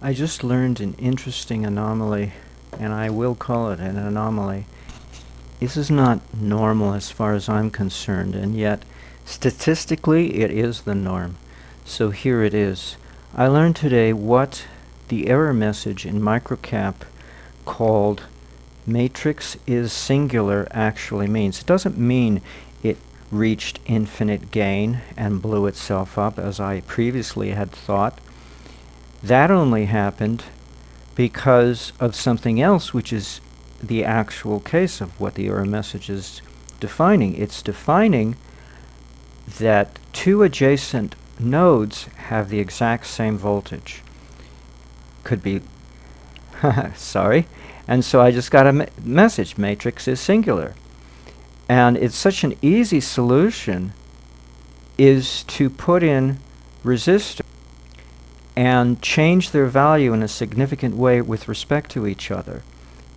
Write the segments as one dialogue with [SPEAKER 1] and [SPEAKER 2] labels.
[SPEAKER 1] I just learned an interesting anomaly, and I will call it an anomaly. This is not normal as far as I'm concerned, and yet statistically it is the norm. So here it is. I learned today what the error message in microcap called matrix is singular actually means. It doesn't mean it reached infinite gain and blew itself up as I previously had thought. That only happened because of something else, which is the actual case of what the error message is defining. It's defining that two adjacent nodes have the exact same voltage. Could be, sorry. And so I just got a message, matrix is singular. And it's such an easy solution is to put in resistors and change their value in a significant way with respect to each other.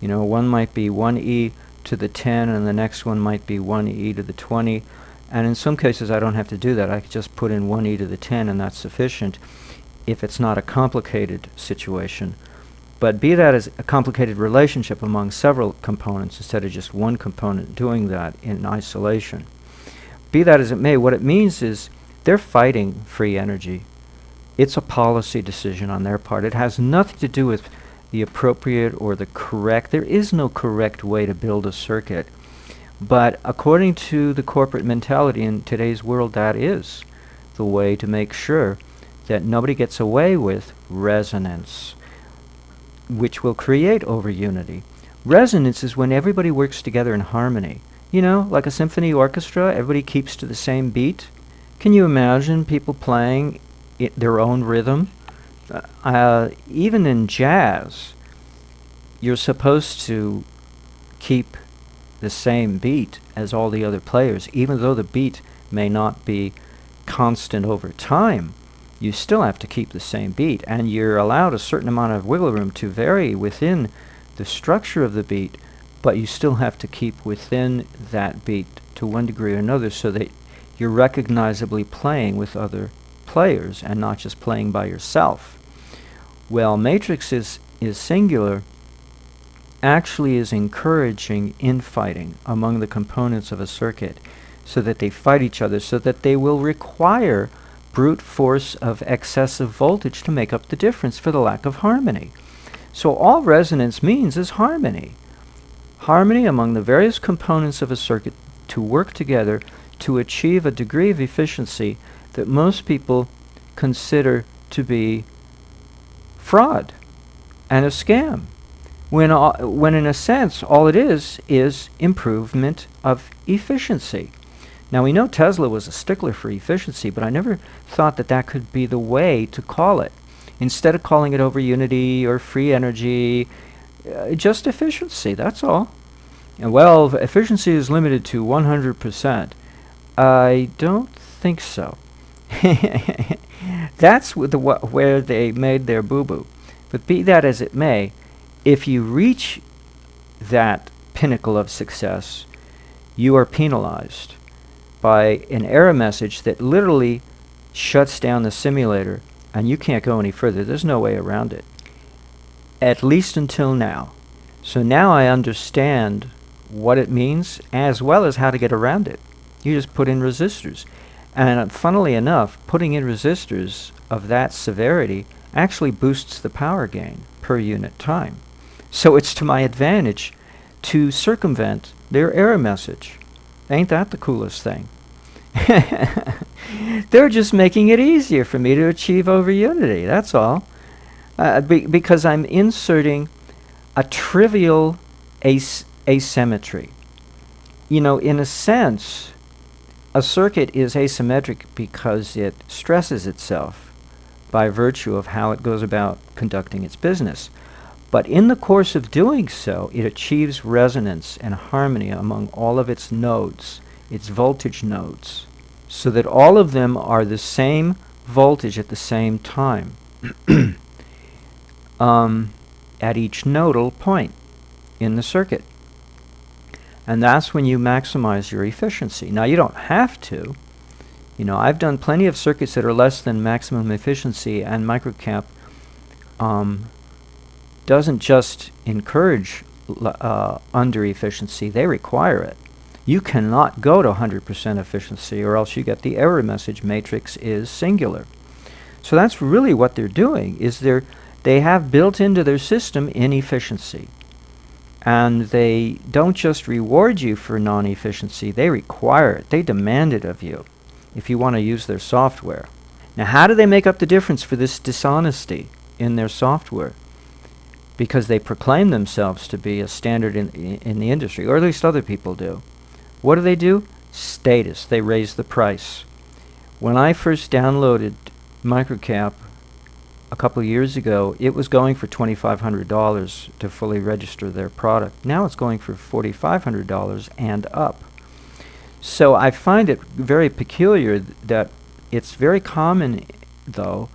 [SPEAKER 1] You know, one might be 1e to the 10 and the next one might be 1e to the 20. And in some cases I don't have to do that. I could just put in 1e to the 10 and that's sufficient if it's not a complicated situation. But be that as a complicated relationship among several components instead of just one component doing that in isolation. Be that as it may, what it means is they're fighting free energy. It's a policy decision on their part. It has nothing to do with the appropriate or the correct. There is no correct way to build a circuit. But according to the corporate mentality in today's world, that is the way to make sure that nobody gets away with resonance, which will create overunity. Resonance is when everybody works together in harmony. You know, like a symphony orchestra, everybody keeps to the same beat. Can you imagine people playing their own rhythm? Even in jazz, you're supposed to keep the same beat as all the other players. Even though the beat may not be constant over time, you still have to keep the same beat, and you're allowed a certain amount of wiggle room to vary within the structure of the beat, but you still have to keep within that beat to one degree or another so that you're recognizably playing with other players and not just playing by yourself. Well, matrix is singular actually is encouraging infighting among the components of a circuit so that they fight each other, so that they will require brute force of excessive voltage to make up the difference for the lack of harmony. So all resonance means is harmony. Harmony among the various components of a circuit to work together to achieve a degree of efficiency that most people consider to be fraud and a scam, when in a sense all it is improvement of efficiency. Now we know Tesla was a stickler for efficiency, but I never thought that that could be the way to call it. Instead of calling it overunity or free energy, just efficiency, that's all. And well, efficiency is limited to 100%. I don't think so. That's where they made their boo-boo. But be that as it may, if you reach that pinnacle of success, you are penalized by an error message that literally shuts down the simulator, and you can't go any further. There's no way around it, at least until now. So now I understand what it means as well as how to get around it. You just put in resistors. And funnily enough, putting in resistors of that severity actually boosts the power gain per unit time. So it's to my advantage to circumvent their error message. Ain't that the coolest thing? They're just making it easier for me to achieve overunity, that's all. Because I'm inserting a trivial asymmetry. You know, in a sense, a circuit is asymmetric because it stresses itself by virtue of how it goes about conducting its business. But in the course of doing so, it achieves resonance and harmony among all of its nodes, its voltage nodes, so that all of them are the same voltage at the same time at each nodal point in the circuit. And that's when you maximize your efficiency. Now, you don't have to. You know, I've done plenty of circuits that are less than maximum efficiency, and microcap doesn't just encourage under-efficiency, they require it. You cannot go to 100% efficiency or else you get the error message matrix is singular. So that's really what they're doing, is they have built into their system inefficiency. And they don't just reward you for non-efficiency, they require it. They demand it of you if you want to use their software. Now, how do they make up the difference for this dishonesty in their software? Because they proclaim themselves to be a standard in the industry, or at least other people do. What do? Status. They raise the price. When I first downloaded Microcap a couple of years ago, it was going for $2,500 to fully register their product. Now it's going for $4,500 and up. So I find it very peculiar that it's very common, though,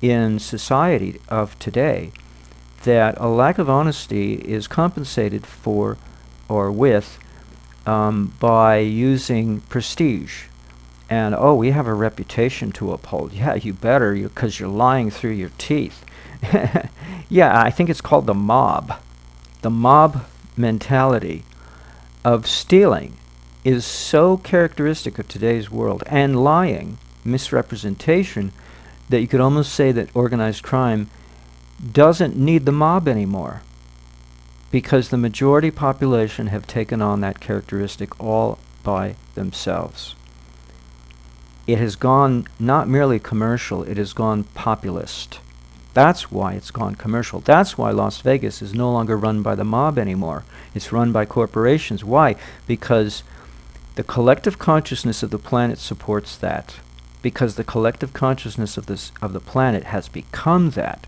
[SPEAKER 1] in society of today, that a lack of honesty is compensated for or with by using prestige. And, oh, we have a reputation to uphold. Yeah, you better, because you're lying through your teeth. Yeah, I think it's called the mob. The mob mentality of stealing is so characteristic of today's world, and lying, misrepresentation, that you could almost say that organized crime doesn't need the mob anymore, because the majority population have taken on that characteristic all by themselves. It has gone not merely commercial, it has gone populist. That's why it's gone commercial. That's why Las Vegas is no longer run by the mob anymore. It's run by corporations. Why? Because the collective consciousness of the planet supports that. Because the collective consciousness of the planet has become that.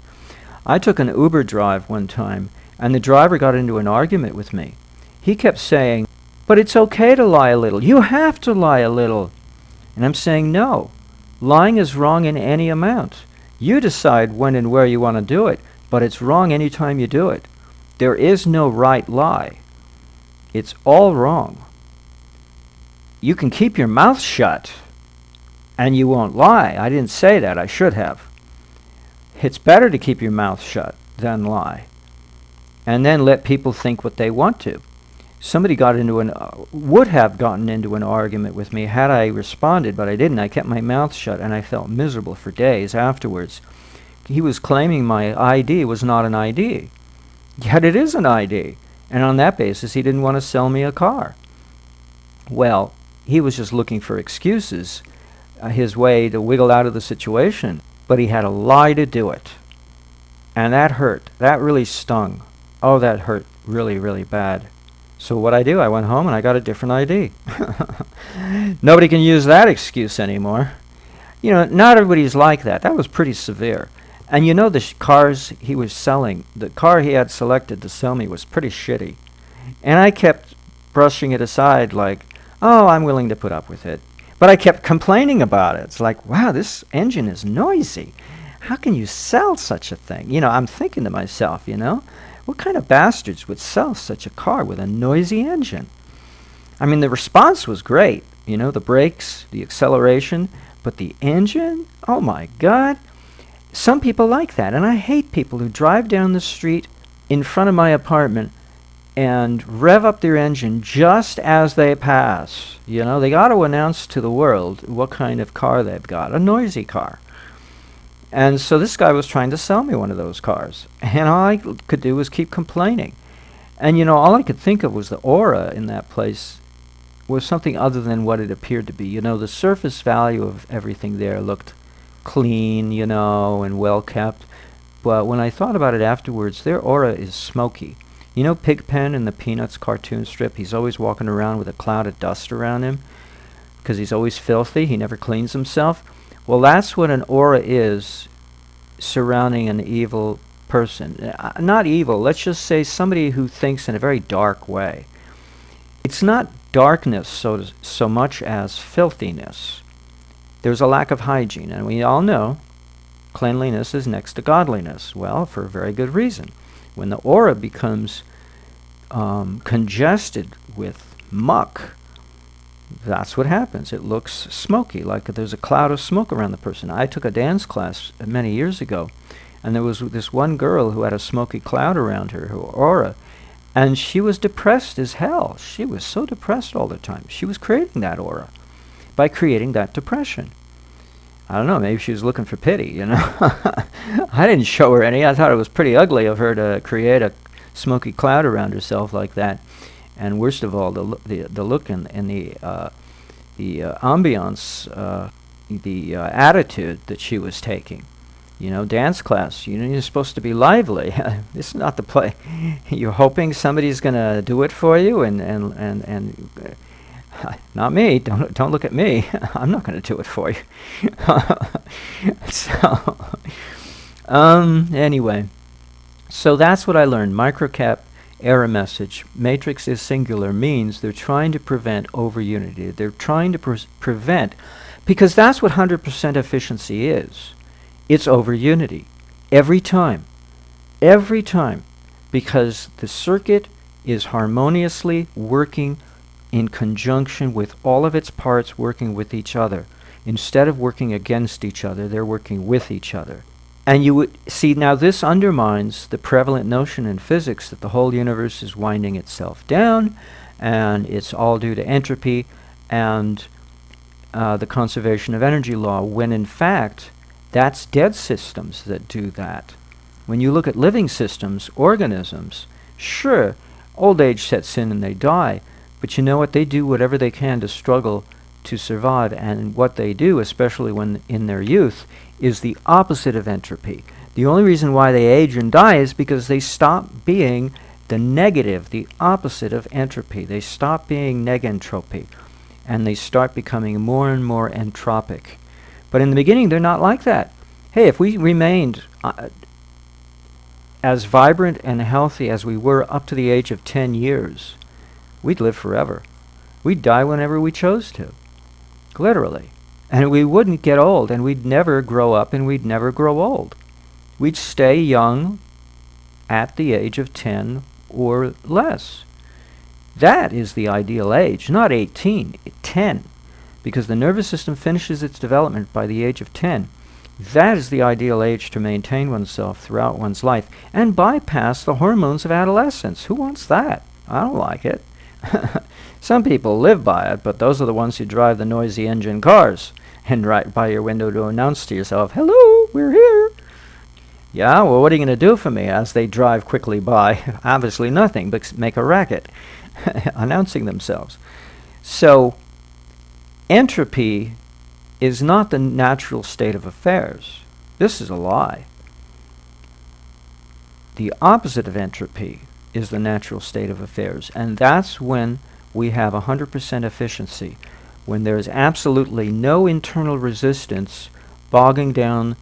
[SPEAKER 1] I took an Uber drive one time, and the driver got into an argument with me. He kept saying, "But it's okay to lie a little. You have to lie a little." And I'm saying, no. Lying is wrong in any amount. You decide when and where you want to do it, but it's wrong any time you do it. There is no right lie. It's all wrong. You can keep your mouth shut, and you won't lie. I didn't say that. I should have. It's better to keep your mouth shut than lie, and then let people think what they want to. Somebody would have gotten into an argument with me had I responded, but I didn't. I kept my mouth shut, and I felt miserable for days afterwards. He was claiming my ID was not an ID, yet it is an ID, and on that basis he didn't want to sell me a car. Well, he was just looking for excuses, his way to wiggle out of the situation, but he had a lie to do it, and that hurt. That really stung. Oh, that hurt really, really bad. So what I do, I went home and I got a different ID. Nobody can use that excuse anymore. You know, not everybody's like that. That was pretty severe. And you know, the cars he was selling, the car he had selected to sell me was pretty shitty. And I kept brushing it aside like, oh, I'm willing to put up with it. But I kept complaining about it. It's like, wow, this engine is noisy. How can you sell such a thing? You know, I'm thinking to myself, what kind of bastards would sell such a car with a noisy engine? I mean, the response was great. The brakes, the acceleration, but the engine? Oh my God. Some people like that, and I hate people who drive down the street in front of my apartment and rev up their engine just as they pass. They got to announce to the world what kind of car they've got, a noisy car. And so this guy was trying to sell me one of those cars, and all I could do was keep complaining. And all I could think of was the aura in that place was something other than what it appeared to be. The surface value of everything there looked clean, and well kept. But when I thought about it afterwards, their aura is smoky. Pigpen in the Peanuts cartoon strip, he's always walking around with a cloud of dust around him because he's always filthy. He never cleans himself. Well, that's what an aura is surrounding an evil person. Not evil, let's just say somebody who thinks in a very dark way. It's not darkness so much as filthiness. There's a lack of hygiene, and we all know cleanliness is next to godliness. Well, for a very good reason. When the aura becomes congested with muck, that's what happens. It looks smoky, like there's a cloud of smoke around the person. I took a dance class many years ago, And there was this one girl who had a smoky cloud around her aura, and she was depressed as hell. She was so depressed all the time. She was creating that aura by creating that depression. I don't know, maybe she was looking for pity, you know. I didn't show her any. I thought it was pretty ugly of her to create a smoky cloud around herself like that. And worst of all, the look and the ambiance, the attitude that she was taking. You know, dance class, you know, you're supposed to be lively. This is not the play. You're hoping somebody's going to do it for you, and not me. Don't look at me. I'm not going to do it for you. So, anyway, so that's what I learned. Microcap error message. Matrix is singular means they're trying to prevent overunity. They're trying to prevent, because that's what 100% efficiency is. It's overunity. Every time. Every time. Because the circuit is harmoniously working in conjunction with all of its parts working with each other. Instead of working against each other, they're working with each other. And you would see, now this undermines the prevalent notion in physics that the whole universe is winding itself down, and it's all due to entropy and the conservation of energy law, when in fact, that's dead systems that do that. When you look at living systems, organisms, sure, old age sets in and they die, but you know what? They do whatever they can to struggle to survive, and what they do, especially when in their youth, is the opposite of entropy. The only reason why they age and die is because they stop being the negative, the opposite of entropy. They stop being negentropy, and they start becoming more and more entropic. But in the beginning, they're not like that. Hey, if we remained as vibrant and healthy as we were up to the age of 10 years, we'd live forever. We'd die whenever we chose to, literally. And we wouldn't get old, and we'd never grow up, and we'd never grow old. We'd stay young at the age of 10 or less. That is the ideal age, not 18, 10. Because the nervous system finishes its development by the age of 10. That is the ideal age to maintain oneself throughout one's life and bypass the hormones of adolescence. Who wants that? I don't like it. Some people live by it, but those are the ones who drive the noisy engine cars and right by your window to announce to yourself, "Hello, we're here." Yeah, well, what are you going to do for me as they drive quickly by? Obviously nothing, but make a racket, announcing themselves. So, entropy is not the natural state of affairs. This is a lie. The opposite of entropy is the natural state of affairs, and that's when we have 100% efficiency, when there is absolutely no internal resistance bogging down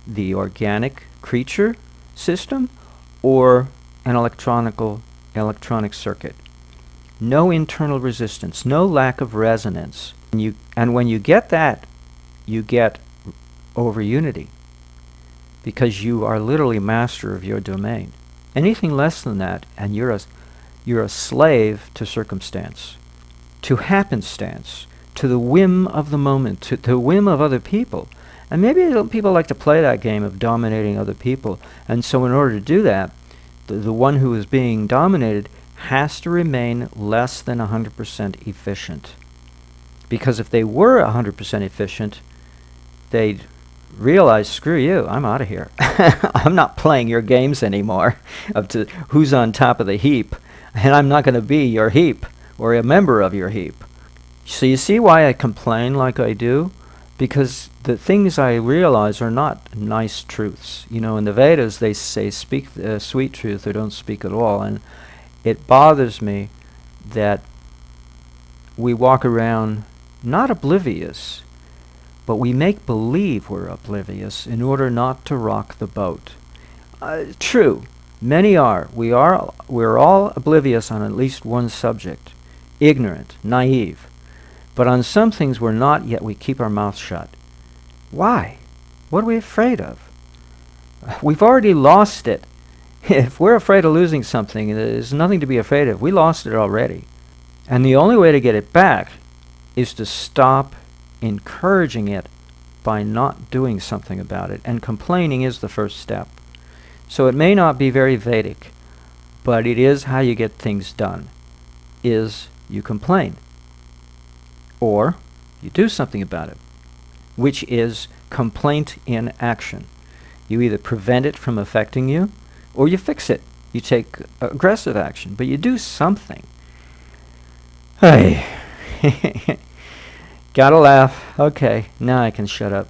[SPEAKER 1] the organic creature system or an electronic circuit. No internal resistance, no lack of resonance. And when you get that, you get overunity, because you are literally master of your domain. Anything less than that, and you're a slave to circumstance, to happenstance, to the whim of the moment, to the whim of other people. And maybe people like to play that game of dominating other people. And so in order to do that, the one who is being dominated has to remain less than 100% efficient. Because if they were 100% efficient, they'd realize, screw you, I'm out of here. I'm not playing your games anymore of to who's on top of the heap, and I'm not going to be your heap or a member of your heap. So you see why I complain like I do? Because the things I realize are not nice truths. You know, in the Vedas they say speak sweet truth or don't speak at all, and it bothers me that we walk around not oblivious, but we make believe we're oblivious in order not to rock the boat. True, many are. We're all oblivious on at least one subject, ignorant, naive. But on some things we're not, yet we keep our mouth shut. Why? What are we afraid of? We've already lost it. If we're afraid of losing something, there's nothing to be afraid of. We lost it already. And the only way to get it back is to stop encouraging it by not doing something about it. And complaining is the first step. So it may not be very Vedic, but it is how you get things done, is you complain. Or you do something about it, which is complaint in action. You either prevent it from affecting you, or you fix it. You take aggressive action, but you do something. Hey, gotta laugh. Okay, now I can shut up.